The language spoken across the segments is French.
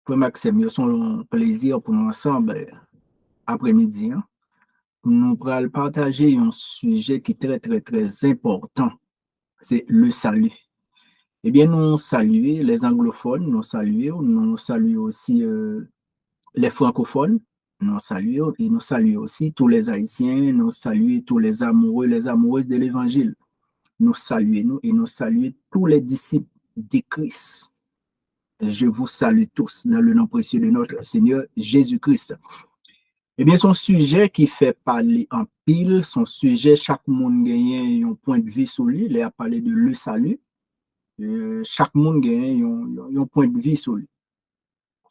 Frère Maxime, c'est un plaisir pour nous ensemble après-midi. Nous allons partager un sujet qui est très, très, très important. C'est le salut. Eh bien, nous saluons les anglophones, nous saluons aussi les francophones, nous saluons et nous saluons aussi tous les Haïtiens, nous saluons tous les amoureux, les amoureuses de l'Évangile. Nous saluons et nous saluons tous les disciples de Christ. Je vous salue tous dans le nom précieux de notre Seigneur Jésus-Christ. Eh bien, son sujet qui fait parler en pile, son sujet, chaque monde gagne un point de vue sur lui, il a parlé de le salut. Chaque monde gagne un point de vue sur lui.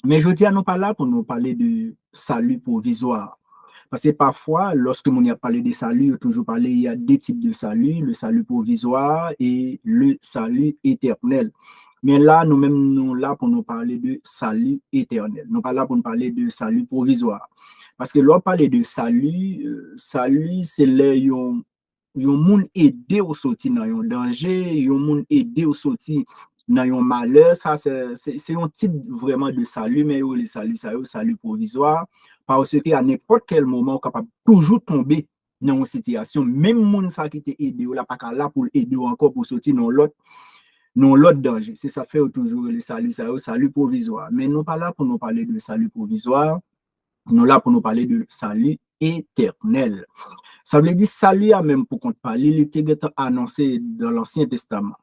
Mais je dis à nous pas là pour nous parler de salut provisoire. Parce que parfois, lorsque on y a parlé de salut, il y a deux types de salut, le salut provisoire et le salut éternel. Mais là, nous-mêmes, nous là pour nous parler de salut éternel. Nous pas là pour nous parler de salut provisoire. Parce que lorsqu'on parle de salut, salut, c'est là yon monde aidé au sortir dans un danger, yon monde aidé au sortir dans un malheur. Ça, c'est un type vraiment de salut, mais le salut, ça est salut provisoire. Parce qu'à n'importe quel moment, on est capable de toujours tomber dans une situation. Même monde ça qui t'a aidé, on n'a pas là pour aider encore pour sortir dans l'autre danger. C'est ça fait toujours le salut, ça est salut provisoire. Mais nous pas là pour nous parler de salut provisoire. Nous là pour nous parler de salut éternel. Ça veut dire salut à même pour qu'on parle, il était annoncé dans l'Ancien Testament.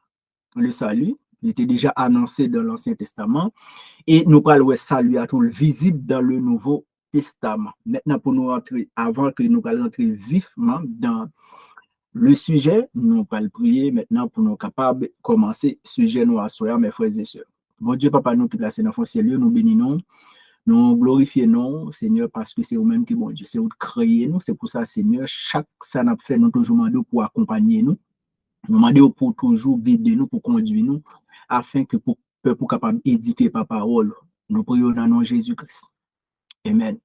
Le salut, il était déjà annoncé dans l'Ancien Testament et nous parlons de salut à tout le visible dans le Nouveau Testament. Maintenant, pour nous entrer, avant que nous allons entrer vivement dans le sujet, nous allons prier maintenant pour nous capables de commencer le sujet nous asseoir, mes frères et sœurs. Bon Dieu, Papa, nous qui placés dans le ciel, nous bénissons. Nous glorifions, Seigneur, parce que c'est vous-même qui, bon Dieu, c'est vous qui créez nous. C'est pour ça, Seigneur, chaque ça n'a fait, nous toujours demandons pour accompagner nous. Nous demandons pour toujours guider nous, pour conduire nous, afin que pour peuple capable d'édifier par parole. Nous prions dans le nom de Jésus-Christ. Amen.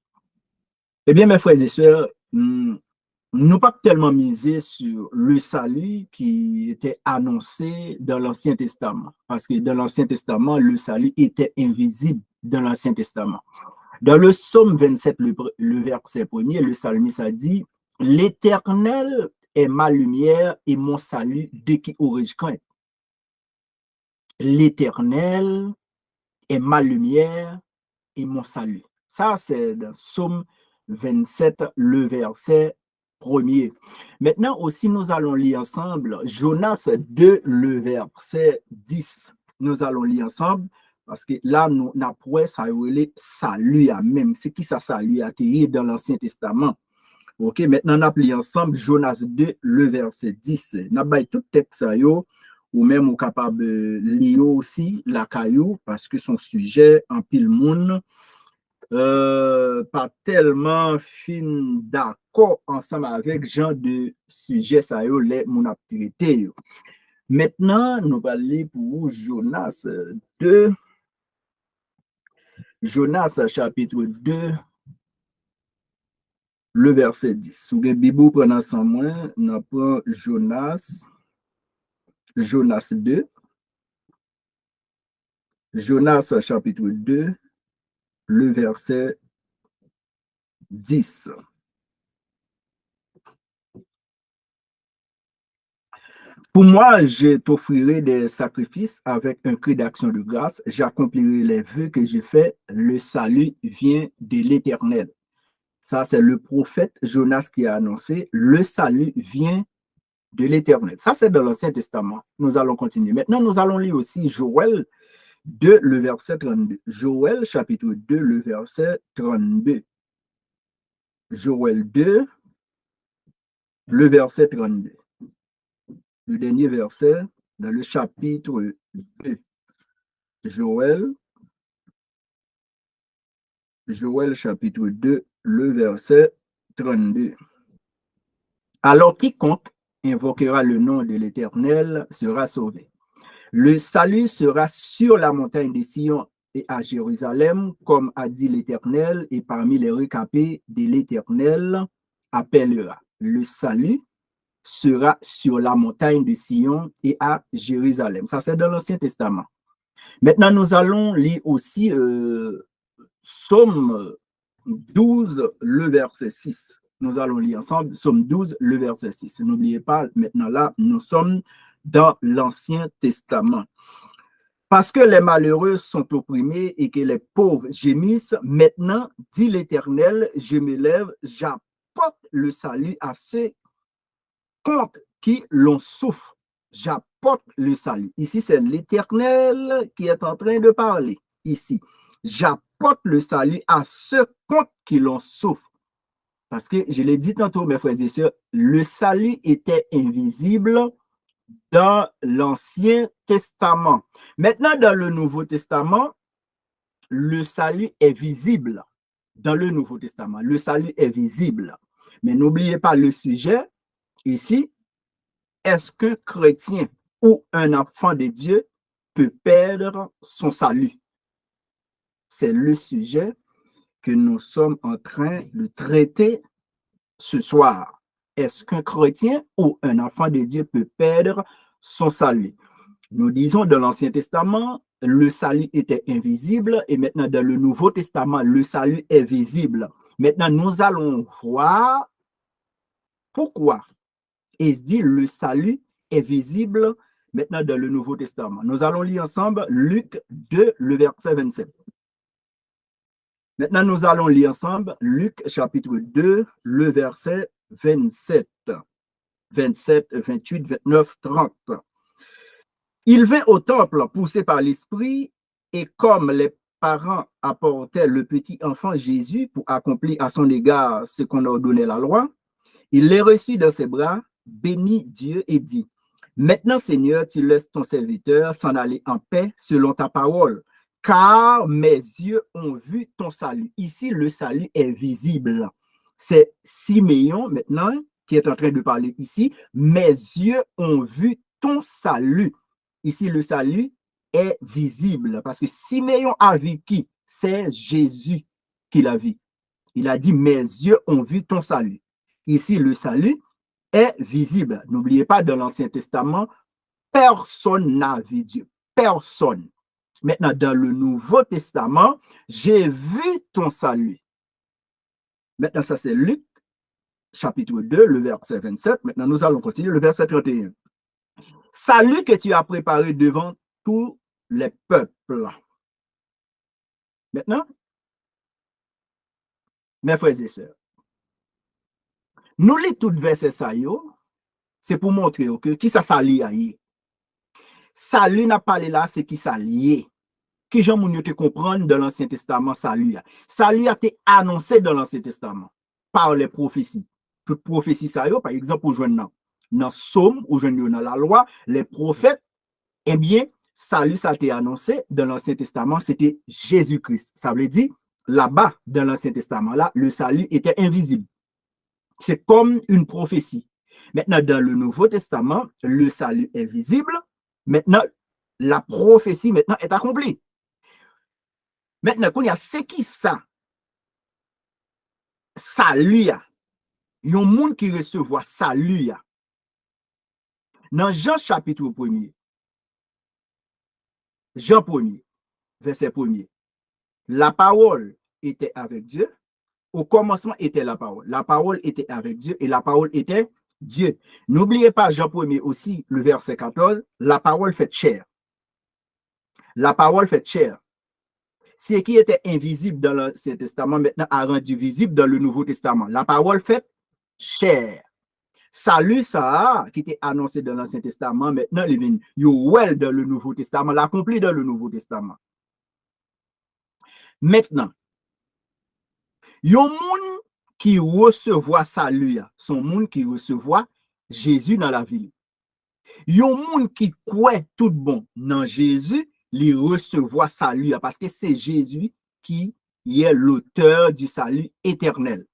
Eh bien, mes frères et sœurs, nous pas tellement misé sur le salut qui était annoncé dans l'Ancien Testament. Parce que dans l'Ancien Testament, le salut était invisible dans l'Ancien Testament. Dans le psaume 27, le verset 1er, le psalmiste a dit « L'Éternel est ma lumière et mon salut de qui aurais-je crainte. L'Éternel est ma lumière et mon salut. » Ça, c'est dans psaume 27, le verset 1er. Maintenant aussi, nous allons lire ensemble Jonas 2, le verset 10. Nous allons lire ensemble. Parce que là, nous avons ça salut à même. C'est qui ça salut à terre dans l'Ancien Testament. Ok, maintenant, on appelle ensemble Jonas 2, le verset 10. Nous avons tout texte ou même on capable de lire aussi la caillou parce que son sujet en pile monde pas tellement fin d'accord ensemble avec genre de sujet ça les mon activité. Maintenant, nous allons lire pour Jonas 2. Jonas chapitre 2, le verset 10. Sous le Bible, prenant sans moins, nous apprenons Jonas 2. Jonas chapitre 2, le verset 10. Pour moi, je t'offrirai des sacrifices avec un cri d'action de grâce. J'accomplirai les vœux que j'ai faits. Le salut vient de l'Éternel. Ça, c'est le prophète Jonas qui a annoncé. Le salut vient de l'Éternel. Ça, c'est dans l'Ancien Testament. Nous allons continuer. Maintenant, nous allons lire aussi Joël 2, le verset 32. Joël, chapitre 2, le verset 32. Joël 2, le verset 32. Le dernier verset dans le chapitre 2. Joël, chapitre 2, le verset 32. Alors quiconque invoquera le nom de l'Éternel sera sauvé. Le salut sera sur la montagne de Sion et à Jérusalem, comme a dit l'Éternel, et parmi les récapés de l'Éternel appellera. Le salut sera sur la montagne de Sion et à Jérusalem. Ça, c'est dans l'Ancien Testament. Maintenant, nous allons lire aussi Somme 12, le verset 6. Nous allons lire ensemble Somme 12, le verset 6. N'oubliez pas, maintenant là, nous sommes dans l'Ancien Testament. Parce que les malheureux sont opprimés et que les pauvres gémissent, maintenant, dit l'Éternel, je m'élève, j'apporte le salut à ceux contre qui l'on souffre. J'apporte le salut. Ici, c'est l'Éternel qui est en train de parler. Ici, j'apporte le salut à ceux contre qui l'on souffre. Parce que, je l'ai dit tantôt, mes frères et sœurs, le salut était invisible dans l'Ancien Testament. Maintenant, dans le Nouveau Testament, le salut est visible. Dans le Nouveau Testament, le salut est visible. Mais n'oubliez pas le sujet ici. Est-ce qu'un chrétien ou un enfant de Dieu peut perdre son salut? C'est le sujet que nous sommes en train de traiter ce soir. Est-ce qu'un chrétien ou un enfant de Dieu peut perdre son salut? Nous disons dans l'Ancien Testament, le salut était invisible et maintenant dans le Nouveau Testament, le salut est visible. Maintenant, nous allons voir pourquoi. Et il se dit, le salut est visible maintenant dans le Nouveau Testament. Nous allons lire ensemble Luc 2, le verset 27. Maintenant, nous allons lire ensemble Luc chapitre 2, le verset 27. 27, 28, 29, 30. Il vint au temple poussé par l'Esprit et comme les parents apportaient le petit enfant Jésus pour accomplir à son égard ce qu'on ordonnait la loi, il les reçut dans ses bras, bénit Dieu et dit, maintenant Seigneur, tu laisses ton serviteur s'en aller en paix selon ta parole, car mes yeux ont vu ton salut. Ici, le salut est visible. C'est Siméon maintenant qui est en train de parler ici. Mes yeux ont vu ton salut. Ici, le salut est visible parce que Siméon a vu qui? C'est Jésus qui l'a vu. Il a dit, mes yeux ont vu ton salut. Ici, le salut est visible. N'oubliez pas, dans l'Ancien Testament, personne n'a vu Dieu. Personne. Maintenant, dans le Nouveau Testament, j'ai vu ton salut. Maintenant, ça c'est Luc, chapitre 2, le verset 27. Maintenant, nous allons continuer le verset 31. Salut que tu as préparé devant tous les peuples. Maintenant, mes frères et sœurs, nous lisons tout verset ça, c'est pour montrer que qui ça s'allie à y. Salut n'a pas là, c'est qui s'allie. Qui j'en moun te comprendre dans l'Ancien Testament, salut. Salut a été annoncé dans l'Ancien Testament par les prophéties. Toute prophétie, ça par exemple, ou dans Somme, ou dans la loi, les prophètes, eh bien, salut, ça a été annoncé dans l'Ancien Testament, c'était Jésus-Christ. Ça veut dire, là-bas, dans l'Ancien Testament, là, le salut était invisible. C'est comme une prophétie. Maintenant, dans le Nouveau Testament, le salut est visible. Maintenant, la prophétie maintenant est accomplie. Maintenant, quand il y a ce qui ça, salut, il y a un monde qui recevoir salut. Dans Jean chapitre 1er, Jean 1er, verset 1er, la parole était avec Dieu. Au commencement était la parole. La parole était avec Dieu et la parole était Dieu. N'oubliez pas Jean 1er aussi, le verset 14, la parole fait chair. La parole fait chair. Ce qui était invisible dans l'Ancien Testament, maintenant a rendu visible dans le Nouveau Testament. La parole fait chair. Salut ça, qui était annoncé dans l'Ancien Testament, maintenant il vient well dans le Nouveau Testament, l'accompli dans le Nouveau Testament. Maintenant, il y a un monde qui recevoir salut, son monde qui recevoir Jésus dans la vie. Il y a un monde qui croit tout bon dans Jésus, lui recevoir salut parce que c'est Jésus qui est l'auteur du salut éternel.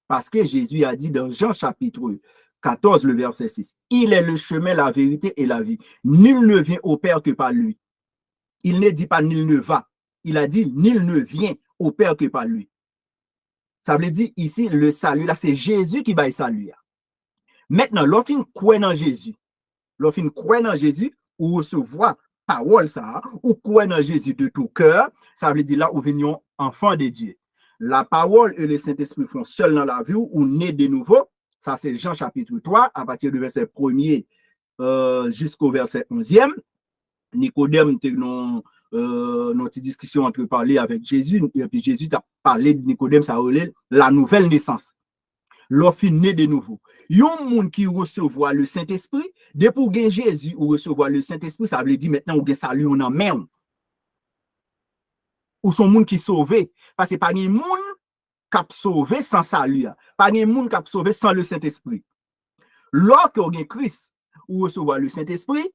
Parce que Jésus a dit dans Jean chapitre 14, le verset 6, il est le chemin, la vérité et la vie. Nul ne vient au Père que par lui. Il ne dit pas nul ne va. Il a dit nul ne vient au Père que par lui. Ça veut dire ici, le salut, là, c'est Jésus qui va y saluer. Maintenant, lorsqu'on croit dans Jésus, ou recevoir parole ça, ou croire dans Jésus de tout cœur, ça veut dire là où venions enfants de Dieu. La parole et le Saint-Esprit font seul dans la vie ou né de nouveau. Ça, c'est Jean chapitre 3, à partir du verset 1er jusqu'au verset 11e. Nicodème, notre discussion entre parler avec Jésus, et puis Jésus a parlé de Nicodème, ça relève la nouvelle naissance. L'offre né de nouveau. Yon moun qui recevoir le Saint-Esprit, dès pour gagner Jésus ou recevoir le Saint-Esprit, ça veut dire maintenant ou gain salut on en main. Ou son moun qui sauvé, parce que pas un moun cap sauvé sans salut, pas un moun cap sauvé sans le Saint-Esprit. Lorsque on gagne Christ ou recevoir le Saint-Esprit,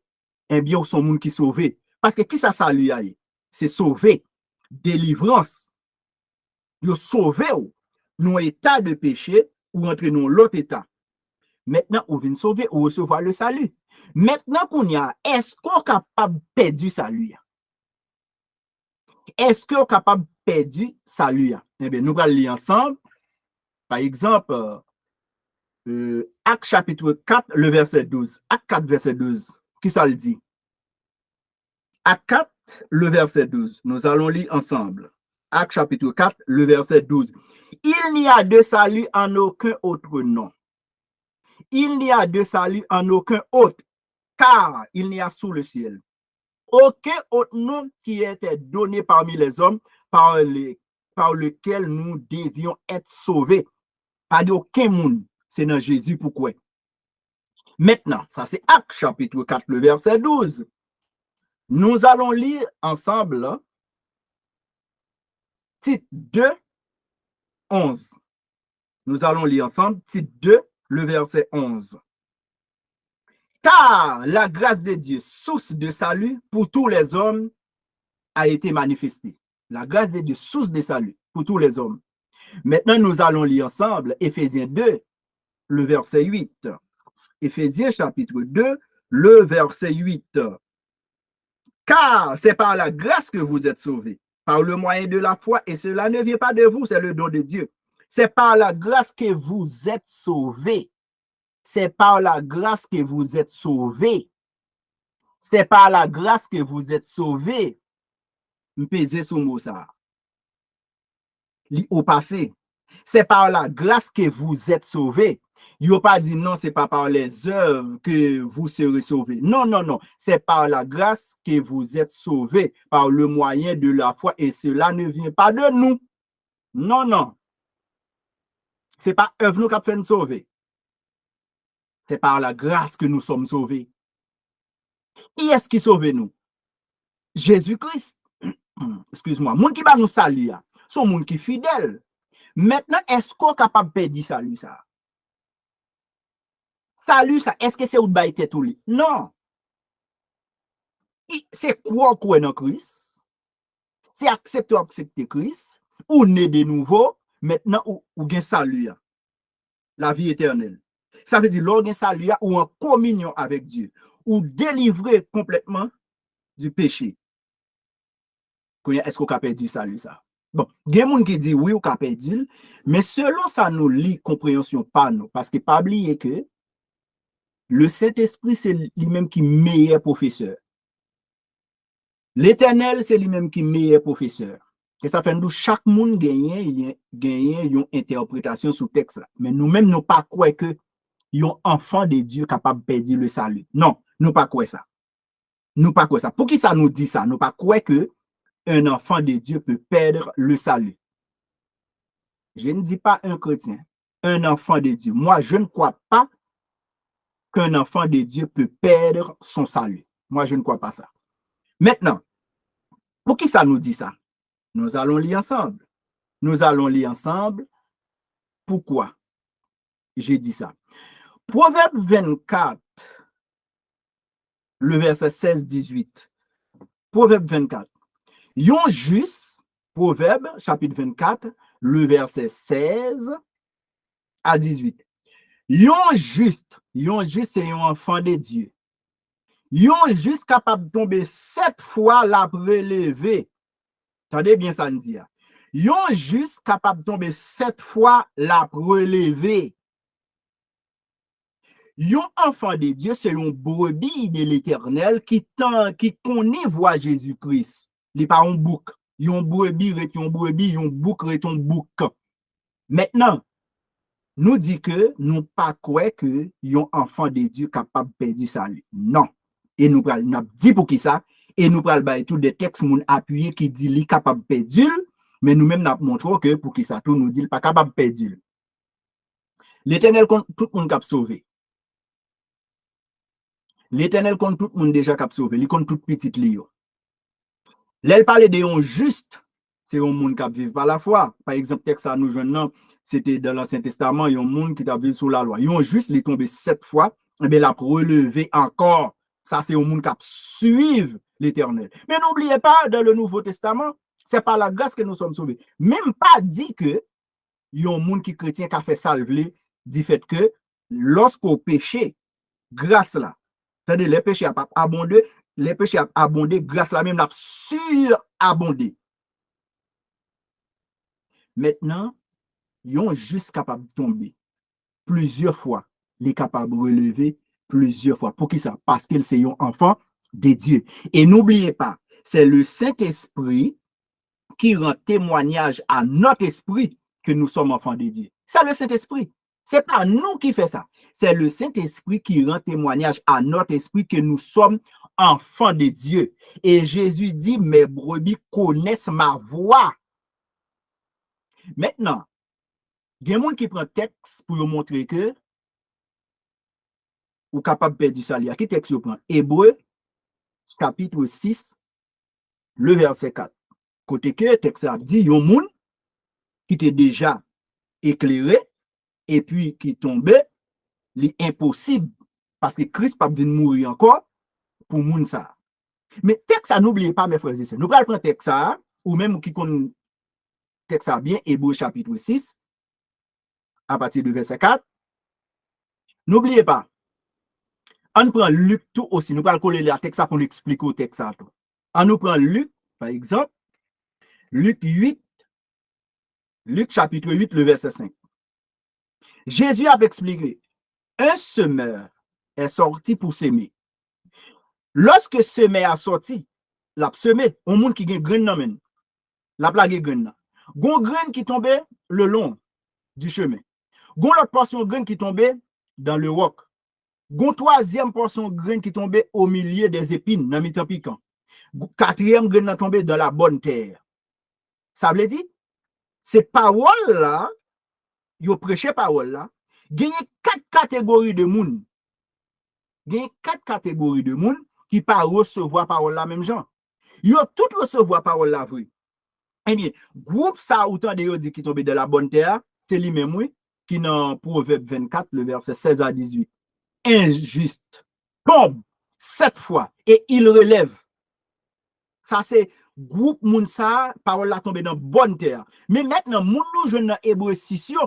eh bien, son monde qui sauvé. Parce que qui ça salue? C'est sauver, délivrance. Yo sauvé nous état de péché ou entrer dans l'autre état. Maintenant, on vient sauver ou recevoir le salut. Maintenant qu'on y a, est-ce qu'on est capable de perdre le salut? Est-ce qu'on est capable de perdre le salut? Eh bien, nous allons lire ensemble. Par exemple, Acte chapitre 4, le verset 12. Acte 4, verset 12. Qui ça le dit? Acte 4, le verset 12. Nous allons lire ensemble. Acte chapitre 4, le verset 12. Il n'y a de salut en aucun autre nom. Il n'y a de salut en aucun autre, car il n'y a sous le ciel aucun autre nom qui était donné parmi les hommes par lequel nous devions être sauvés. Pas d'aucun monde. C'est dans Jésus pourquoi. Maintenant, ça c'est Acte chapitre 4, le verset 12. Nous allons lire ensemble titre 2, 11. Nous allons lire ensemble titre 2, le verset 11. Car la grâce de Dieu, source de salut pour tous les hommes, a été manifestée. La grâce de Dieu, source de salut pour tous les hommes. Maintenant, nous allons lire ensemble Éphésiens 2, le verset 8. Éphésiens chapitre 2, le verset 8. Car c'est par la grâce que vous êtes sauvés, par le moyen de la foi, et cela ne vient pas de vous, c'est le don de Dieu. C'est par la grâce que vous êtes sauvés. C'est par la grâce que vous êtes sauvés. C'est par la grâce que vous êtes sauvés. M'pèse sous mot ça. Au passé. C'est par la grâce que vous êtes sauvés. Il n'a pas dit non, c'est pas par les œuvres que vous serez sauvés. Non, non, non. C'est par la grâce que vous êtes sauvés, par le moyen de la foi. Et cela ne vient pas de nous. Non, non. C'est pas œuvre nous qui a fait nous sauver. C'est par la grâce que nous sommes sauvés. Qui est-ce qui sauve nous? Jésus-Christ. Excuse-moi. Moun qui va nous saluer, son moun qui fidèle. Maintenant, est-ce qu'on est capable de perdre salut ça? Salut ça, est-ce que c'est ou de tête ou li? Non. C'est quoi dans Christ? C'est accepter Christ, ou né de nouveau, maintenant ou gain salut, la vie éternelle. Ça veut dire l'on gain salut ou en communion avec Dieu, ou délivré complètement du péché. Est-ce qu'on a perdu salut ça? Bon, il y a des gens qui disent oui ou qu'on perdu, mais selon ça nous lit compréhension pas nous, parce que pas oublier que le Saint-Esprit c'est lui-même qui est meilleur professeur. L'Éternel c'est lui-même qui est meilleur professeur. Et ça fait nous chaque monde gagne une interprétation sous texte là. Mais nous-mêmes nous pas croire que un enfant de Dieu capable de perdre le salut. Non, nous pas croire ça. Nous pas croire ça. Pour qui ça nous dit ça? Nous pas croire que un enfant de Dieu peut perdre le salut. Je ne dis pas un chrétien, un enfant de Dieu. Moi, je ne crois pas qu'un enfant de Dieu peut perdre son salut. Moi, je ne crois pas ça. Maintenant, pour qui ça nous dit ça? Nous allons lire ensemble. Nous allons lire ensemble. Pourquoi j'ai dit ça? Proverbe 24, le verset 16-18. Proverbe 24. Yon juste, Proverbe, chapitre 24, le verset 16 à 18. Yon juste, c'est un enfant de Dieu. Yon juste capable de tomber 7 fois la relever. Attendez bien ça nous dit. Yon juste capable de tomber 7 fois la relever. Yon enfant de Dieu, c'est un brebis de l'Éternel qui connaît voix Jésus-Christ. Il n'est pas un bouc. Yon brebis, yon bouc, yon bouc. Maintenant, nous dit que nous pas quoi que yon enfant de Dieu capable de perdre salut. Non. Et nous dit pour qui ça? Et nous parlons tout des textes moun appuyés qui dit li capable de perdre, mais nous-mêmes nous montrons que pour qui ça tout nous dit pas capable de perdre. L'Éternel compte tout le monde qui sauvé. L'Éternel compte tout le monde déjà qui sauvé, il compte tout petit lio. L'elle parle de un juste, c'est un monde qui vit par la foi. Par exemple, texte ça nous joignons, c'était dans l'Ancien Testament, il y a un monde qui a vécu sous la loi. Il y a un juste, il est tombé 7 fois, et bien il a relevé encore. Ça, c'est un monde qui suive l'Éternel. Mais n'oubliez pas, dans le Nouveau Testament, c'est par la grâce que nous sommes sauvés. Même pas dit que il y a un monde qui chrétien qui a fait salver du fait que lorsqu'au péché, grâce là, c'est-à-dire les péchés a abondé, les péchés a abondé, grâce là même l'a surabondé. Maintenant, ils sont juste capables de tomber plusieurs fois, les capables de relever plusieurs fois. Pour qui ça? Parce qu'ils sont enfants de Dieu. Et n'oubliez pas, c'est le Saint-Esprit qui rend témoignage à notre esprit que nous sommes enfants de Dieu. C'est le Saint-Esprit. Ce n'est pas nous qui fait ça. C'est le Saint-Esprit qui rend témoignage à notre esprit que nous sommes enfants de Dieu. Et Jésus dit, mes brebis connaissent ma voix. Maintenant, il y a des gens qui prennent texte pour vous montrer que vous êtes capable de perdre du salut. Qui texte vous prend? Hébreu, chapitre 6, le verset 4. Côté que le texte a dit, il y a des gens qui étaient déjà éclairés et puis qui tombaient, l'impossible parce que Christ pas venir mourir encore pour moun ça. Mais texte ça n'oubliez pas mes frères et sœurs. Nous allons prendre texte ça ou même qui connaît texte ça bien Hébreu chapitre 6 à partir du verset 4. N'oubliez pas. On prend Luc tout aussi. Nous allons coller le texte ça pour nous expliquer au texte ça tout. On nous prend Luc par exemple Luc chapitre 8 le verset 5. Jésus a expliqué un semeur est sorti pour s'aimer. Lorsque semeur a sorti, l'a semé, on monde qui gagne grain nan men. La plague grain. Gon grain qui tombait le long du chemin. Gon l'autre portion grain qui tombait dans le roc. Gon troisième portion grain qui tombait au milieu des épines dans mi-temps piquant. Quatrième grain tombé dans la bonne terre. Ça veut dire ces paroles là, yo prêché parole là, gagne 4 catégories de monde. Gagne 4 catégories de monde qui pas recevoir parole la même gens. Yo tout recevoir parole la vrai. Eh bien, groupe ça autant de yo dit qui tombe dans la bonne terre, c'est lui même oui qui dans Proverbe 24 le verset 16 à 18. Injuste tombe 7 fois et il relève. Ça c'est groupe moun ça parole la tombe dans bonne terre. Mais maintenant moun nou jeune dans Hébreu 6 yo,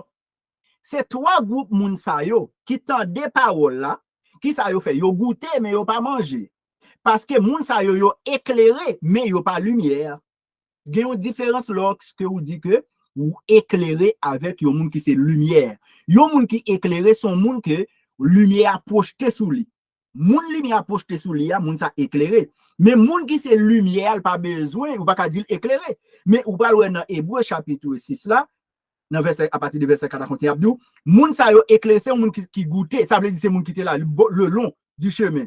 c'est 3 groupes moun sa yo qui tendent des paroles là, qui ça yo fait, yo goûté mais yo pas manger. Parce que moun sa yo éclairé mais yo pas lumière. Il y a une différence lorsque vous dites que vous éclairez avec un monde qui c'est lumière. Un monde qui éclairé son monde que lumière a projeté sous lui. Moun lumière a projeté sous lui, moun ça éclairé. Mais monde qui c'est lumière, pas besoin, ou pas dire éclairé. Mais ou pas dans Hébreu chapitre 6 là, dans verset, à partir du verset 41, moun ça yo éclairé, c'est un monde qui goûtait, ça veut dire c'est monde qui était là le long du chemin.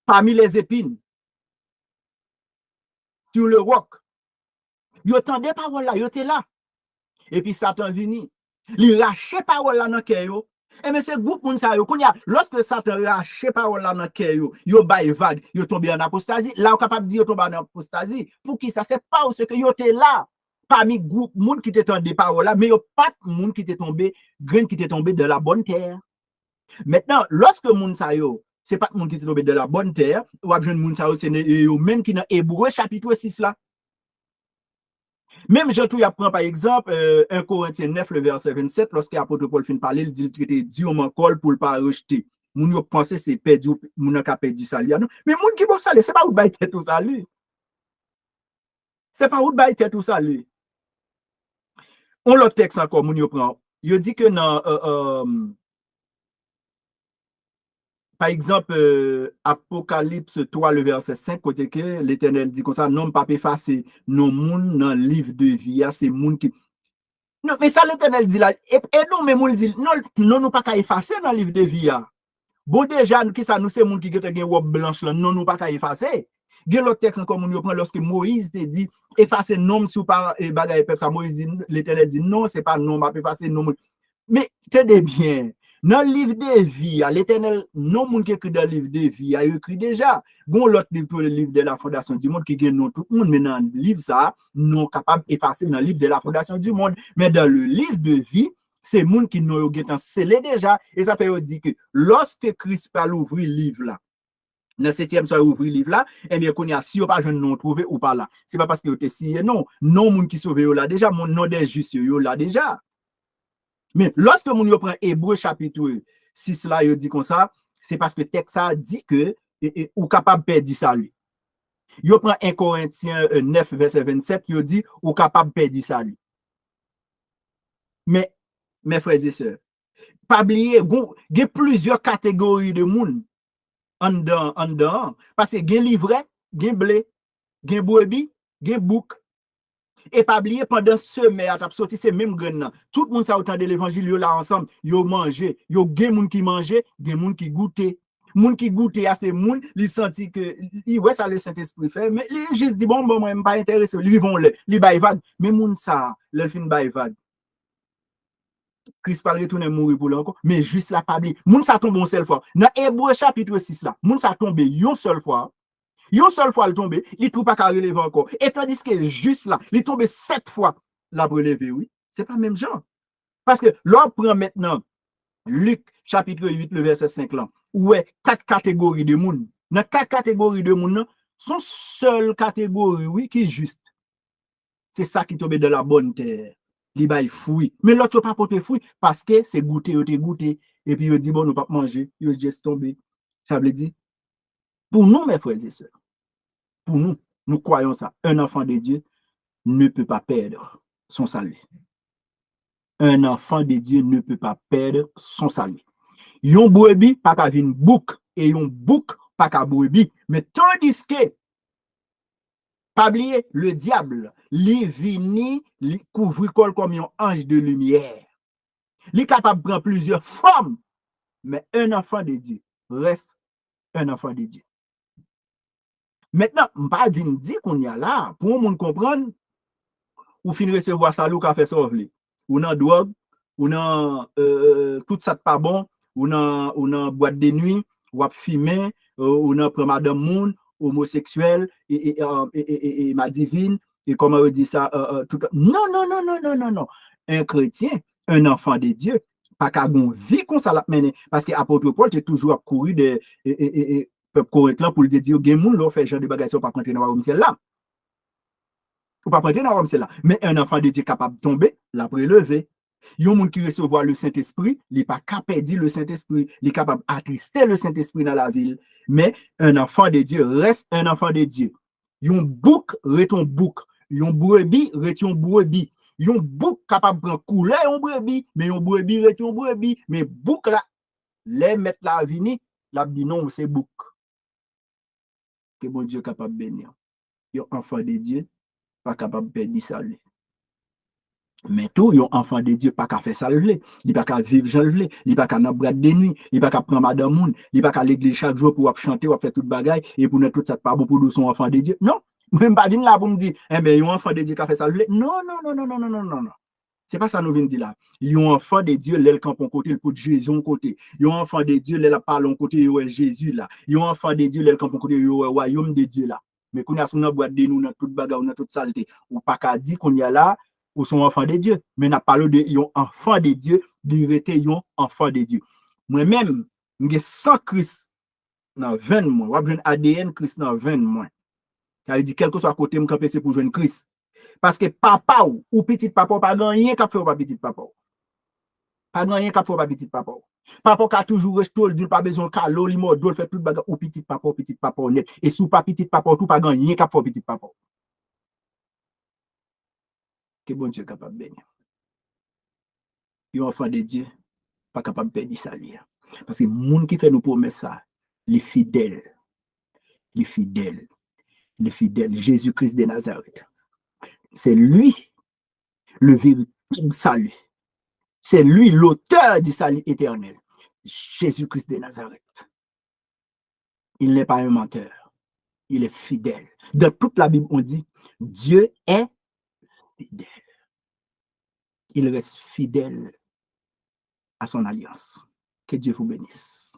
Parmi les épines, sur le roc. Yo tendait parole là, yo était là. Et puis Satan vini. Li rache parole là dans cœur yo. Et mais c'est groupe moun sa yo. Lorsque Satan rache parole là dans cœur yo, yo bay vague, yo tombe en apostasie. Là on capable dire yo tombe en apostasie. Pour qui ça? C'est pas parce que yo était là parmi groupe moun qui te tendait parole là, mais yo pas moun qui te tombé, grain qui te tombé de la bonne terre. Maintenant, lorsque moun sa yo, c'est pas moun qui te tombé de la bonne terre, ou a jeune moun sa yo, c'est yo même qui dans Hébreu chapitre 6 là. Même Jean tout y apprend par exemple 1 Corinthiens 9 le verset 27 lorsque l'apôtre Paul fin parler, il dit qu'il était durement col pour le pas rejeter. Moun yo penser c'est perdu, moun ka perdu salut. Mais moun qui bon salut, c'est pas ou bail tête tout salut. C'est pas ou bail tête tout salut. On l'autre texte encore moun yo prend. Il dit que dans par exemple, Apocalypse 3, le verset 5, côté que l'Éternel dit comme ça, non, pas effacer non moun dans le livre de vie, c'est moun qui. Non, mais ça, l'Éternel dit là, et nous, mais moun dit, non, non, nous pas qu'à effacer dans le livre de vie. Bon, déjà, qui ça, nous, c'est moun qui a une robe blanche là, non, nous pas qu'à effacer. Il y a l'autre texte comme on prend lorsque Moïse te dit, effacer non, si ou pas, et bagaille, ça, Moïse dit, l'Éternel dit, non, c'est pas non, pas effacer non. Mais, tenez bien, dans le livre de vie, l'Éternel, non, moun qui écrit dans le livre de vie, a écrit déjà. Bon, l'autre livre, le livre de la fondation du monde, qui gagne non tout le monde, mais dans le livre, ça, non capable d'effacer dans le livre de la fondation du monde. Mais dans le livre de vie, c'est moun qui nous ont scellé déjà. Et ça fait dire que lorsque Christ parle ouvrir le livre là, dans le 7e soir ouvrir le livre là, eh bien, qu'on y a si on pas je non trouvé ou pas là. C'est pas parce que vous êtes scié, non. Non, moun qui sauve là déjà, mon nom des justes là déjà. Mais lorsque mon prend Hébreu chapitre 6 là, il dit comme ça, c'est parce que le texte ça dit que ou capable de perdre du salut. Il prend 1 Corinthiens 9 verset 27, il dit ou capable de perdre du salut. Mais mes frères et sœurs, pas oublier, il y a plusieurs catégories de monde en dedans parce que il y a livret, il y a blé, il y a brebis, il y a bouc. Et pas oublier, pendant ce mai, à sorti ces mêmes graines. Tout le monde ça autant de l'évangile, là ensemble, yo mangé, yo gen moun qui mangeait, gen moun qui goûtait. Moun qui goûtait à ces moun, ils senti que ouais ça le Saint-Esprit fait, mais ils juste dit bon moi pas intéressé, ils vont le, ils bail vague, mais moun ça, le fin bail vague. Christ pas retourner mourir pour encore, mais juste la pas oublier. Moun ça tombe une seule fois. Dans Hébreu chapitre 6 là, moun ça tombe une seule fois. Une seule fois, il tombe, il ne trouve pas qu'à relever encore. Et tandis que juste là, il tombe 7 fois, la relevé, oui. Ce n'est pas le même genre. Parce que l'on prend maintenant Luc chapitre 8, le verset 5 là, où est 4 catégories de monde. Dans 4 catégories de monde, son seule catégorie, oui, qui est juste. C'est ça qui tombe de la bonne terre. Il bail fruit. Mais l'autre, pas porter fruit parce que c'est goûté, et puis il dit, bon, nous pas manger, il juste tombé. Ça veut dire, pour nous, mes frères et sœurs, pour nous, nous croyons ça. Un enfant de Dieu ne peut pas perdre son salut. Un enfant de Dieu ne peut pas perdre son salut. Yon brebis pas qu'à vin bouc et yon bouc pas qu'à brebis. Mais tandis que, pas oublier, le diable, li vini, li couvre col comme un ange de lumière. Li capable de prendre plusieurs formes. Mais un enfant de Dieu reste un enfant de Dieu. Maintenant, je ne vais pas dire qu'on y a là, pour nous comprendre, ou fin recevoir ça, ou qu'a fait ça, ou dans drogue, ou dans tout ça pas bon, ou dans boîte de nuit, ou à fumer, ou dans prendre madame moun, homosexuel, et ma divine, et comment on dit ça, tout. Non, non, non, non, non, non, non. Un chrétien, un enfant de Dieu, pas qu'à une vie comme ça la mener, parce que apôtre Paul, j'ai toujours couru de peuple corinthien pour le dire, il y a des gens qui fait genre de bagages, pas rentrer dans le royaume là. Faut pas rentrer dans le royaume là. Mais un enfant de Dieu capable de tomber, la prélever. Il y a des gens qui recevoir le Saint-Esprit, il n'est pas capable de dire le Saint-Esprit, il est capable d'attrister le Saint-Esprit dans la ville. Mais un enfant de Dieu reste un enfant de Dieu. Yon bouc reste un bouc. Yon brebis reste un brebis. Yon bouc capable de prendre couleur un brebis, mais yon brebis reste un brebis. Mais bouc là, les mettre la vini, la dit non, c'est bouc. Que bon Dieu capable de bénir. Yon enfant de Dieu, pas capable de perdre salut. Mais tout, yon enfant de Dieu, pas qu'à faire ça, il pas qu'à vivre, il pas qu'à dans boîte de nuit, il pas qu'à prendre madame moun, il pas qu'à l'église chaque jour pour chanter, pour faire toute bagaille, et pour ne tout ça pas bon pour son enfant de Dieu. Non, même pas venir là pour me dire, eh ben, yon enfant de Dieu qui a fait ça, non, non, non, non, non, non, non, non, non. C'est pas ça nous vient dire là. Yon enfant de Dieu, l'el camp côté, il pour Jésus en côté. Yon enfant de Dieu, l'el parle en côté, il Jésus là. Yon enfant de Dieu, l'el camp côté, il royaume de Dieu là. Mais qu'on a son boîte de nous, dans toute bagaille, dans toute saleté, ou pas qu'à dire qu'on y a là, ou son enfant de Dieu. Mais n'a pas parlé de yon enfant de Dieu, d'irriter yon enfant de Dieu. Moi-même, j'ai 100 Christ dans 20 mois. J'ai un ADN Christ dans 20 mois. Ça veut dire, quel que soit côté, je suis pour jouer Christ. Parce que papa ou petit papa, pas rien qu'à faire pour petit papa. Pas rien qu'à faire pour petit papa. Papa qui a toujours resté, il pas besoin de calo, il m'a fait tout le bagage ou petit papa net. Et sous pas petit papa, tout pas rien qu'à faire petit papa. Que bon Dieu est capable de bénir. Un enfant de Dieu, pas capable de perdre ça. Parce que les gens qui fait nous promesses ça, les fidèles, les fidèles, les fidèles. Jésus-Christ de Nazareth. C'est lui le véritable salut. C'est lui l'auteur du salut éternel. Jésus-Christ de Nazareth. Il n'est pas un menteur. Il est fidèle. Dans toute la Bible, on dit Dieu est fidèle. Il reste fidèle à son alliance. Que Dieu vous bénisse.